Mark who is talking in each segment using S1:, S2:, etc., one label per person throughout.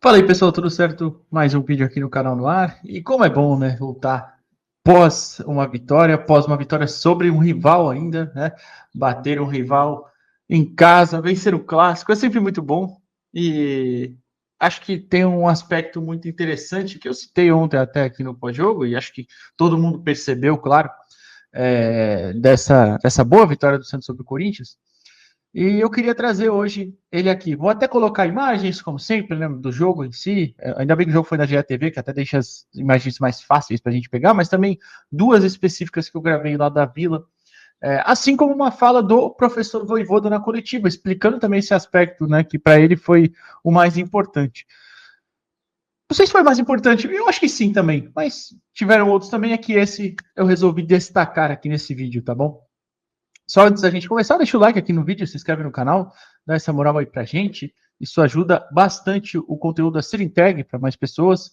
S1: Fala aí, pessoal, tudo certo? Mais um vídeo aqui no canal no ar. E como é bom, né, voltar após uma vitória sobre um rival ainda, né? Bater um rival em casa, vencer o clássico, é sempre muito bom. E acho que tem um aspecto muito interessante que eu citei ontem até aqui no pós-jogo, e acho que todo mundo percebeu, claro, dessa boa vitória do Santos sobre o Corinthians. E eu queria trazer hoje ele aqui. Vou até colocar imagens, como sempre, né, do jogo em si. Ainda bem que o jogo foi na GETV, que até deixa as imagens mais fáceis para a gente pegar, mas também duas específicas que eu gravei lá da Vila. Assim como uma fala do professor Voivoda na coletiva, explicando também esse aspecto, né, que para ele foi o mais importante. Não sei se foi mais importante, eu acho que sim também, mas tiveram outros também, é que esse eu resolvi destacar aqui nesse vídeo, tá bom? Só antes da gente começar, deixa o like aqui no vídeo, se inscreve no canal, dá essa moral aí pra gente. Isso ajuda bastante o conteúdo a ser entregue para mais pessoas.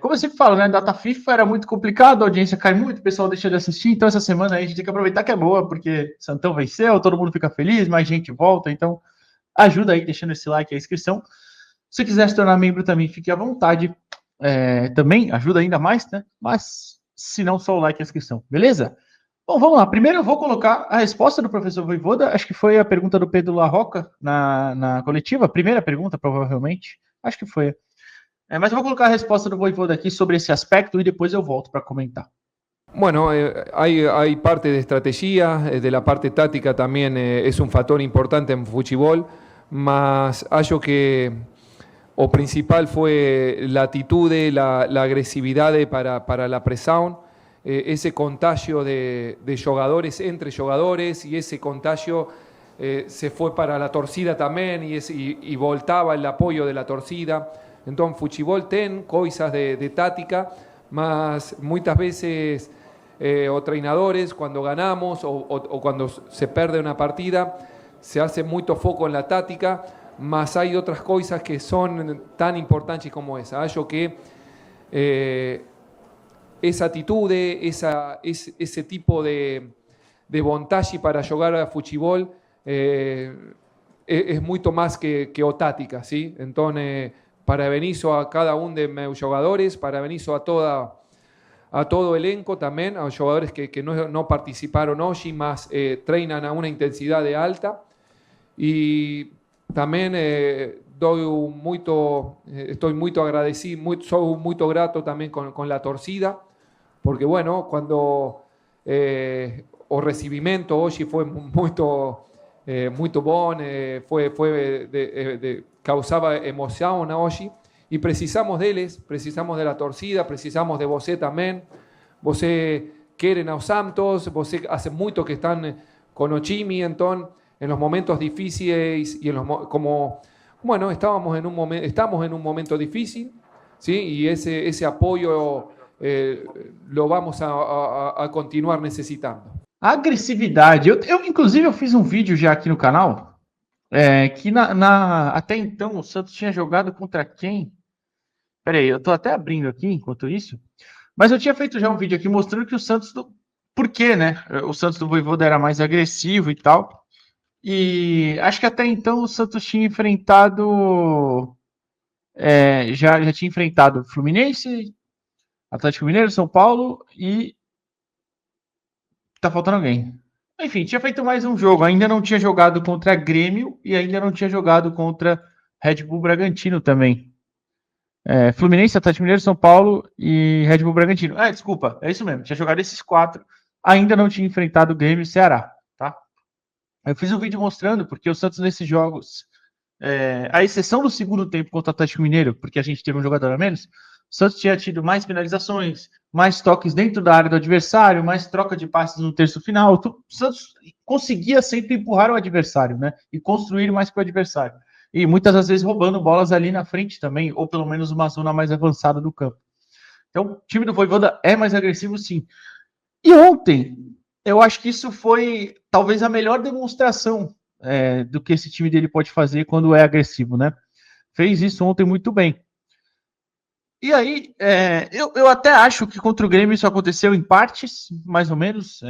S1: Como eu sempre falo, né? Data FIFA era muito complicado, a audiência cai muito, o pessoal deixa de assistir. Então, essa semana aí a gente tem que aproveitar que é boa, porque Santão venceu, todo mundo fica feliz, mais gente volta. Então, ajuda aí, deixando esse like e a inscrição. Se quiser se tornar membro também, fique à vontade. Também ajuda ainda mais, né? Mas, se não, só o like e a inscrição, beleza? Bom, vamos lá. Primeiro eu vou colocar a resposta do professor Voivoda. Acho que foi a pergunta do Pedro Larroca na coletiva. A primeira pergunta, provavelmente. Acho que foi. Mas eu vou colocar a resposta do Voivoda aqui sobre esse aspecto e depois eu volto para comentar.
S2: Bueno, hay parte de estrategia, de la parte táctica también es un factor importante en fútbol, mas hallo que o principal fue la actitud, la agresividad para la presión, ese contagio de jugadores entre jugadores y ese contagio se fue para la torcida también y voltaba el apoyo de la torcida. Entonces, fútbol ten cosas de táctica, mas muchas veces o treinadores cuando ganamos o cuando se pierde una partida se hace mucho foco en la táctica, mas hay otras cosas que son tan importantes como esa. Hallo que esa actitud, ese tipo de vontade para jugar a fútbol es mucho más que o táctica, ¿sí? Entonces, para Benizo a cada uno de mis jugadores, para Benizo a todo elenco también, a jugadores que no participaron hoy, más treinan a una intensidad de alta. Y también estoy muy agradecido, soy muy grato también con la torcida, porque bueno, cuando o recibimiento hoy fue muy bom, causaba emoción hoy, y precisamos de ellos, precisamos de la torcida, precisamos de você también. Você quieren a los Santos, você hace mucho que están con Ochimi, entonces en los momentos difíciles y como bueno, estamos en un momento difícil, ¿sí? Y ese apoyo lo vamos a continuar necesitando.
S1: Agressividade. Inclusive, eu fiz um vídeo já aqui no canal, que até então o Santos tinha jogado contra quem? Peraí, eu tô até abrindo aqui enquanto isso. Mas eu tinha feito já um vídeo aqui mostrando que o Santos. Por quê, né? O Santos do Voivoda era mais agressivo e tal. E acho que até então o Santos tinha enfrentado. Já tinha enfrentado Fluminense, Atlético Mineiro, São Paulo e. Tá faltando alguém. Enfim, tinha feito mais um jogo. Ainda não tinha jogado contra Grêmio e ainda não tinha jogado contra Red Bull Bragantino também. Fluminense, Atlético Mineiro, São Paulo e Red Bull Bragantino. Desculpa, é isso mesmo. Tinha jogado esses quatro. Ainda não tinha enfrentado o Grêmio e Ceará, tá? Eu fiz um vídeo mostrando porque o Santos nesses jogos, a exceção do segundo tempo contra o Atlético Mineiro, porque a gente teve um jogador a menos, o Santos tinha tido mais finalizações, mais toques dentro da área do adversário, mais troca de passes no terço final. O Santos conseguia sempre empurrar o adversário, né? E construir mais que o adversário. E muitas das vezes roubando bolas ali na frente também, ou pelo menos uma zona mais avançada do campo. Então, o time do Voivoda é mais agressivo, sim. E ontem, eu acho que isso foi talvez a melhor demonstração do que esse time dele pode fazer quando é agressivo, né? Fez isso ontem muito bem. E aí, eu até acho que contra o Grêmio isso aconteceu em partes, mais ou menos.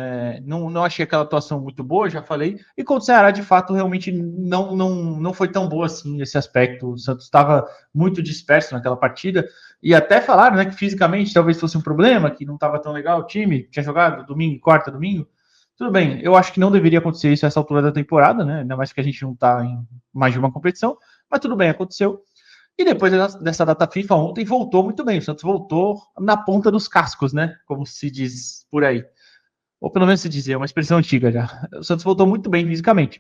S1: Não achei aquela atuação muito boa, já falei. E contra o Ceará, de fato, realmente não foi tão boa assim nesse aspecto. O Santos estava muito disperso naquela partida. E até falaram, né, que fisicamente talvez fosse um problema, que não estava tão legal o time, tinha jogado domingo, quarta, domingo. Tudo bem, eu acho que não deveria acontecer isso a essa altura da temporada, né? Ainda mais que a gente não está em mais de uma competição. Mas tudo bem, aconteceu. E depois dessa data FIFA ontem voltou muito bem. O Santos voltou na ponta dos cascos, né? Como se diz por aí. Ou pelo menos se dizer, é uma expressão antiga já. O Santos voltou muito bem fisicamente.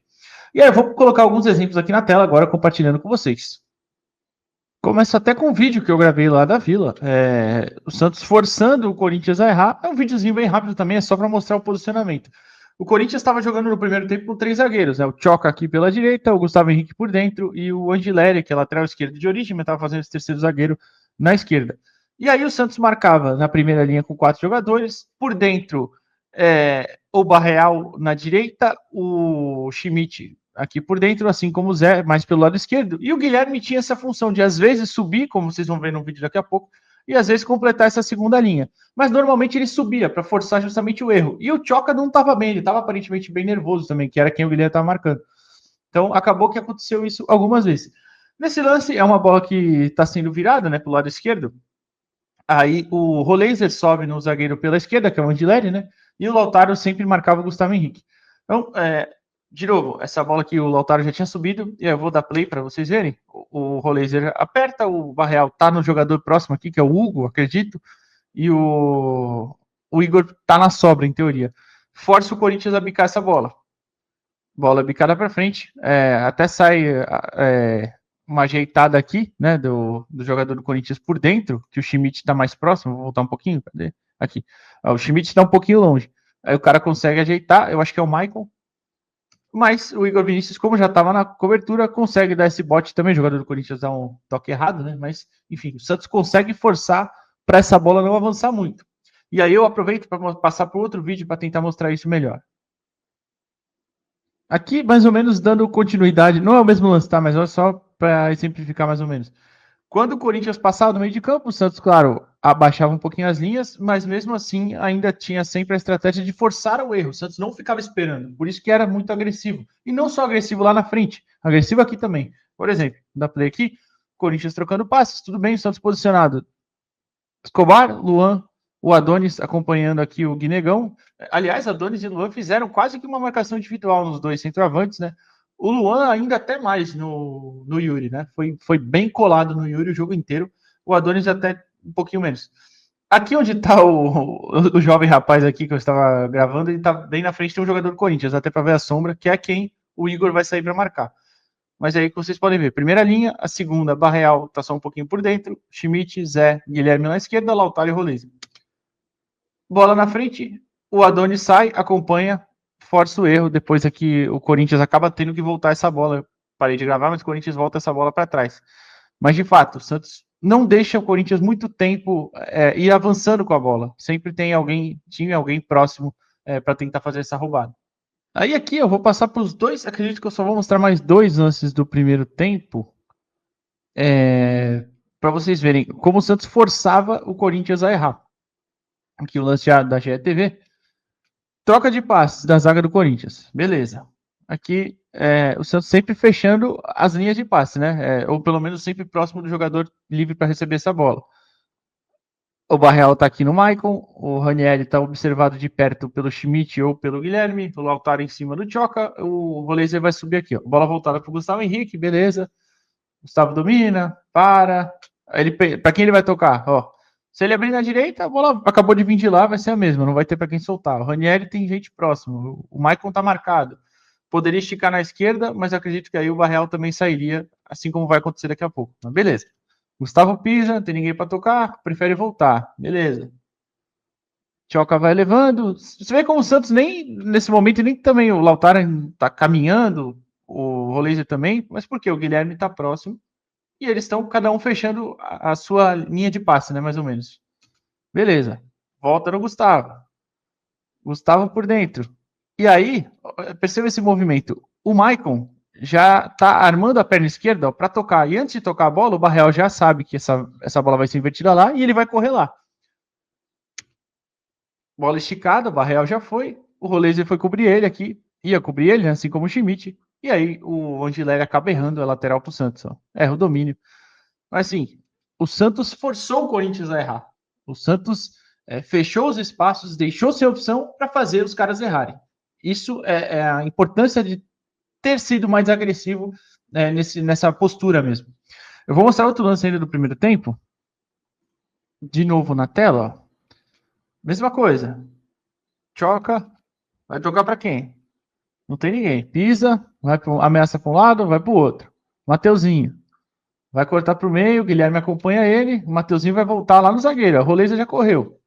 S1: E aí eu vou colocar alguns exemplos aqui na tela agora, compartilhando com vocês. Começa até com um vídeo que eu gravei lá da Vila. O Santos forçando o Corinthians a errar. É um videozinho bem rápido também, é só para mostrar o posicionamento. O Corinthians estava jogando no primeiro tempo com 3 zagueiros, né? O Choca aqui pela direita, o Gustavo Henrique por dentro e o Angileri, que é lateral esquerdo de origem, mas estava fazendo esse terceiro zagueiro na esquerda. E aí o Santos marcava na primeira linha com 4 jogadores, por dentro o Barreal na direita, o Schmidt aqui por dentro, assim como o Zé, mais pelo lado esquerdo. E o Guilherme tinha essa função de, às vezes, subir, como vocês vão ver no vídeo daqui a pouco, e às vezes completar essa segunda linha. Mas normalmente ele subia para forçar justamente o erro. E o Choca não estava bem, ele estava aparentemente bem nervoso também, que era quem o Guilherme estava marcando. Então acabou que aconteceu isso algumas vezes. Nesse lance, é uma bola que está sendo virada né, para o lado esquerdo. Aí o Roleiser sobe no zagueiro pela esquerda, que é o Andileri, né? E o Lautaro sempre marcava o Gustavo Henrique. Então, de novo, essa bola aqui o Lautaro já tinha subido, e eu vou dar play para vocês verem. O Roleiser aperta, o Barreal tá no jogador próximo aqui, que é o Hugo, acredito, e o Igor tá na sobra, em teoria. Força o Corinthians a bicar essa bola. Bola bicada para frente, até sai uma ajeitada aqui, né, do jogador do Corinthians por dentro, que o Schmidt está mais próximo, vou voltar um pouquinho, cadê? Aqui. O Schmidt está um pouquinho longe. Aí o cara consegue ajeitar, eu acho que é o Michael, mas o Igor Vinícius, como já estava na cobertura, consegue dar esse bote também. O jogador do Corinthians dá um toque errado, né? Mas, enfim, o Santos consegue forçar para essa bola não avançar muito. E aí eu aproveito para passar para outro vídeo para tentar mostrar isso melhor. Aqui, mais ou menos, dando continuidade, não é o mesmo lance, tá? Mas olha só para exemplificar mais ou menos. Quando o Corinthians passava no meio de campo, o Santos, claro, abaixava um pouquinho as linhas, mas mesmo assim ainda tinha sempre a estratégia de forçar o erro. O Santos não ficava esperando, por isso que era muito agressivo. E não só agressivo lá na frente, agressivo aqui também. Por exemplo, da play aqui, Corinthians trocando passes, tudo bem, o Santos posicionado. Escobar, Luan, o Adonis acompanhando aqui o Guinegão. Aliás, Adonis e Luan fizeram quase que uma marcação individual nos dois centroavantes, né? O Luan ainda até mais no Yuri, né? Foi bem colado no Yuri o jogo inteiro. O Adonis até um pouquinho menos. Aqui onde está o jovem rapaz aqui que eu estava gravando, ele está bem na frente, tem um jogador do Corinthians, até para ver a sombra, que é quem o Igor vai sair para marcar. Mas aí que vocês podem ver, primeira linha, a segunda, Barreal tá só um pouquinho por dentro, Schmidt, Zé, Guilherme na esquerda, Lautaro e Roleze. Bola na frente, o Adonis sai, acompanha, força o erro, depois aqui o Corinthians acaba tendo que voltar essa bola. Eu parei de gravar, mas o Corinthians volta essa bola para trás. Mas de fato, o Santos não deixa o Corinthians muito tempo ir avançando com a bola. Sempre tem alguém, tinha alguém próximo para tentar fazer essa roubada. Aí aqui eu vou passar para os dois, acredito que eu só vou mostrar mais dois lances do primeiro tempo, para vocês verem como o Santos forçava o Corinthians a errar. Aqui o lance da GETV. Troca de passes da zaga do Corinthians. Beleza. Aqui o Santos sempre fechando as linhas de passe, né? Ou pelo menos sempre próximo do jogador livre para receber essa bola. O Barreal está aqui no Maicon, o Ranieri está observado de perto pelo Schmidt ou pelo Guilherme, o Lautaro em cima do Choca, o Roleiser vai subir aqui, ó. Bola voltada para o Gustavo Henrique, beleza. Gustavo domina, para. Para quem ele vai tocar? Ó, se ele abrir na direita, a bola acabou de vir de lá, vai ser a mesma, não vai ter para quem soltar. O Ranieri tem gente próximo, o Maicon tá marcado. Poderia esticar na esquerda, mas acredito que aí o Barreal também sairia, assim como vai acontecer daqui a pouco. Mas beleza. Gustavo pisa, não tem ninguém para tocar, prefere voltar. Beleza. Tchoca vai levando. Você vê como o Santos nem, nesse momento, nem também o Lautaro tá caminhando, o Roleiser também, mas porque o Guilherme tá próximo e eles estão cada um fechando a sua linha de passe, né, mais ou menos. Beleza. Volta no Gustavo. Gustavo por dentro. E aí, perceba esse movimento. O Maicon, já tá armando a perna esquerda para tocar. E antes de tocar a bola, o Barreal já sabe que essa bola vai ser invertida lá e ele vai correr lá. Bola esticada, o Barreal já foi. O Rolezer foi cobrir ele aqui. Ia cobrir ele, né, assim como o Schmidt. E aí o Angileri acaba errando a lateral pro Santos. Ó. Erra o domínio. Mas assim, o Santos forçou o Corinthians a errar. O Santos fechou os espaços, deixou sem opção para fazer os caras errarem. Isso é a importância de ter sido mais agressivo nessa postura mesmo. Eu vou mostrar outro lance ainda do primeiro tempo. De novo na tela. Ó. Mesma coisa. Choca. Vai tocar para quem? Não tem ninguém. Pisa, ameaça para um lado, vai para o outro. Mateuzinho. Vai cortar para o meio, o Guilherme acompanha ele, o Mateuzinho vai voltar lá no zagueiro. A Roleza já correu.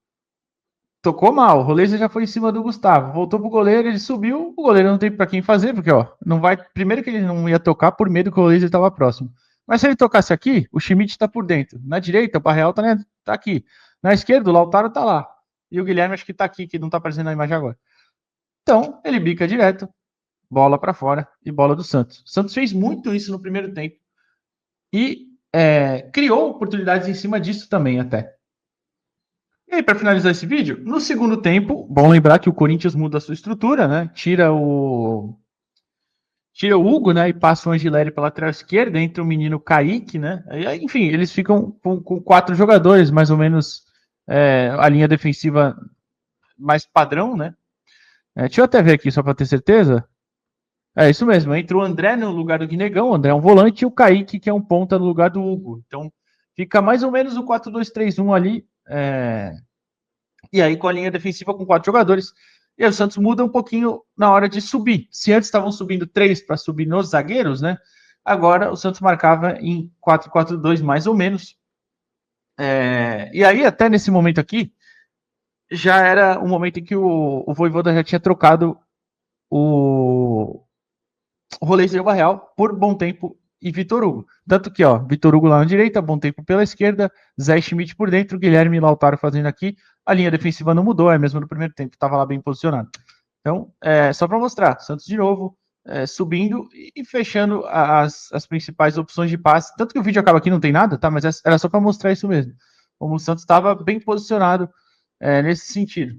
S1: Tocou mal, o Roleza já foi em cima do Gustavo. Voltou pro goleiro, ele subiu, o goleiro não tem para quem fazer, porque ó, não vai. Primeiro que ele não ia tocar por medo que o Roleza estava próximo. Mas se ele tocasse aqui, o Schmidt está por dentro. Na direita, o Barreal tá aqui. Na esquerda, o Lautaro tá lá. E o Guilherme acho que tá aqui, que não tá aparecendo na imagem agora. Então, ele bica direto, bola para fora e bola do Santos. O Santos fez muito isso no primeiro tempo e criou oportunidades em cima disso também até. E aí, para finalizar esse vídeo, no segundo tempo, bom lembrar que o Corinthians muda a sua estrutura, né? Tira o Hugo, né? E passa o Angileri pela lateral esquerda, entra o menino Kaique, né? E, enfim, eles ficam com 4 jogadores, mais ou menos a linha defensiva mais padrão, né? Deixa eu até ver aqui só para ter certeza. É isso mesmo, entra o André no lugar do Guinegão, o André é um volante, e o Kaique, que é um ponta no lugar do Hugo. Então, fica mais ou menos o 4-2-3-1 ali, e aí com a linha defensiva com 4 jogadores. E aí o Santos muda um pouquinho na hora de subir. Se antes estavam subindo 3 para subir nos zagueiros, né? Agora o Santos marcava em 4-4-2 mais ou menos. E aí, até nesse momento aqui, já era o momento em que o Vojvoda já tinha trocado o Rolês e o Barreal por Bom Tempo e Vitor Hugo. Tanto que, ó, Vitor Hugo lá na direita, Bom Tempo pela esquerda, Zé Schmidt por dentro, Guilherme e Lautaro fazendo aqui. A linha defensiva não mudou, é mesmo no primeiro tempo, estava lá bem posicionado. Então, só para mostrar, Santos de novo, subindo e fechando as principais opções de passe. Tanto que o vídeo acaba aqui, não tem nada, tá? Mas era só para mostrar isso mesmo. Como o Santos estava bem posicionado nesse sentido.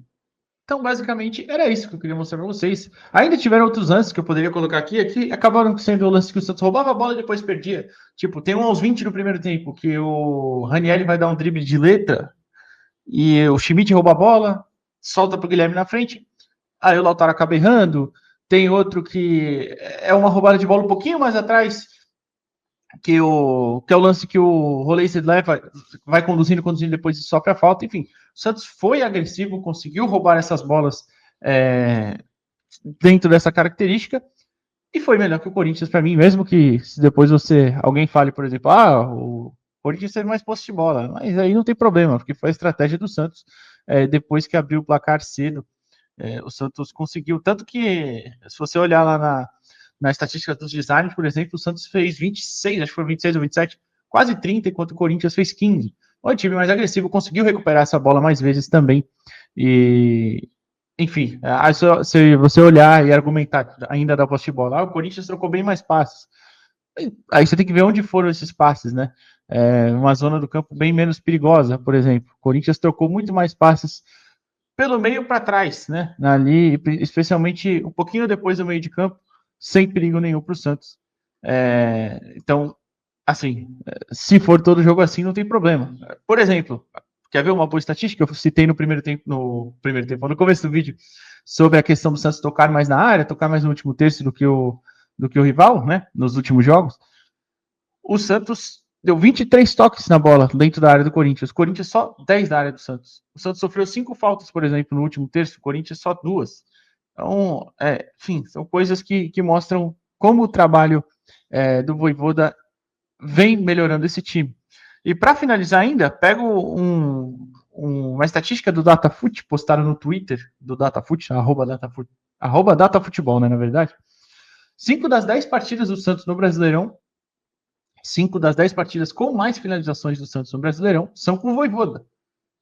S1: Então, basicamente, era isso que eu queria mostrar para vocês. Ainda tiveram outros lances que eu poderia colocar aqui, que acabaram sendo o lance que o Santos roubava a bola e depois perdia. Tipo, tem um aos 20 do primeiro tempo, que o Ranieri vai dar um drible de letra e o Schmidt rouba a bola, solta para o Guilherme na frente, aí o Lautaro acaba errando. Tem outro que é uma roubada de bola um pouquinho mais atrás, que é o lance que o Rolês leva, vai conduzindo, depois sofre a falta. Enfim, o Santos foi agressivo, conseguiu roubar essas bolas dentro dessa característica e foi melhor que o Corinthians para mim, mesmo que se depois alguém fale, por exemplo, o Corinthians teve mais posse de bola, mas aí não tem problema, porque foi a estratégia do Santos depois que abriu o placar cedo. O Santos conseguiu, tanto que se você olhar lá na estatística dos designs, por exemplo, o Santos fez 26, acho que foi 26 ou 27, quase 30, enquanto o Corinthians fez 15. O time mais agressivo conseguiu recuperar essa bola mais vezes também. E, enfim, se você olhar e argumentar ainda da posse de bola, o Corinthians trocou bem mais passes. Aí você tem que ver onde foram esses passes, né? Uma zona do campo bem menos perigosa, por exemplo. O Corinthians trocou muito mais passes pelo meio para trás, né? Ali, especialmente um pouquinho depois do meio de campo, sem perigo nenhum para o Santos. Então, assim, se for todo jogo assim, não tem problema. Por exemplo, quer ver uma boa estatística? Eu citei no começo do vídeo, sobre a questão do Santos tocar mais na área, tocar mais no último terço do que o rival, né? Nos últimos jogos. O Santos deu 23 toques na bola dentro da área do Corinthians. O Corinthians só 10 da área do Santos. O Santos sofreu 5 faltas, por exemplo, no último terço. O Corinthians só 2. Então, enfim, são coisas que mostram como o trabalho do Vojvoda vem melhorando esse time. E para finalizar ainda, pego uma estatística do Datafut, postaram no Twitter do Datafut, arroba Datafutebol, né, na verdade. 5 das 10 partidas do Santos no Brasileirão, 5 das 10 partidas com mais finalizações do Santos no Brasileirão são com o Vojvoda.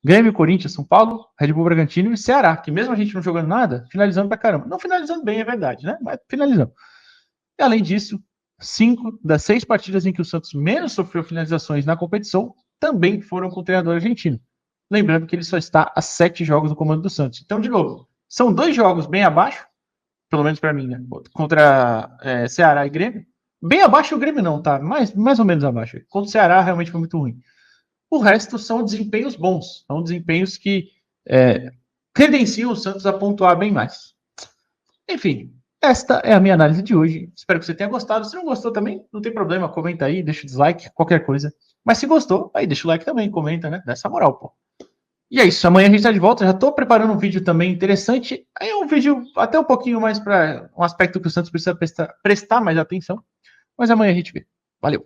S1: Grêmio, Corinthians, São Paulo, Red Bull Bragantino e Ceará, que mesmo a gente não jogando nada, finalizando pra caramba. Não finalizando bem, é verdade, né? Mas finalizando. E além disso, 5 das 6 partidas em que o Santos menos sofreu finalizações na competição também foram com o treinador argentino. Lembrando que ele só está a 7 jogos no comando do Santos. Então, de novo, são 2 jogos bem abaixo, pelo menos para mim, né? Contra Ceará e Grêmio. Bem abaixo o Grêmio não, tá? Mais ou menos abaixo. Contra o Ceará realmente foi muito ruim. O resto são desempenhos bons. São desempenhos que credenciam o Santos a pontuar bem mais. Enfim, esta é a minha análise de hoje. Espero que você tenha gostado. Se não gostou também, não tem problema. Comenta aí, deixa o dislike, qualquer coisa. Mas se gostou, aí deixa o like também, comenta, né? Dá essa moral, pô. E é isso, amanhã a gente tá de volta. Já tô preparando um vídeo também interessante. Aí é um vídeo até um pouquinho mais para um aspecto que o Santos precisa prestar mais atenção. Mas amanhã a gente vê. Valeu!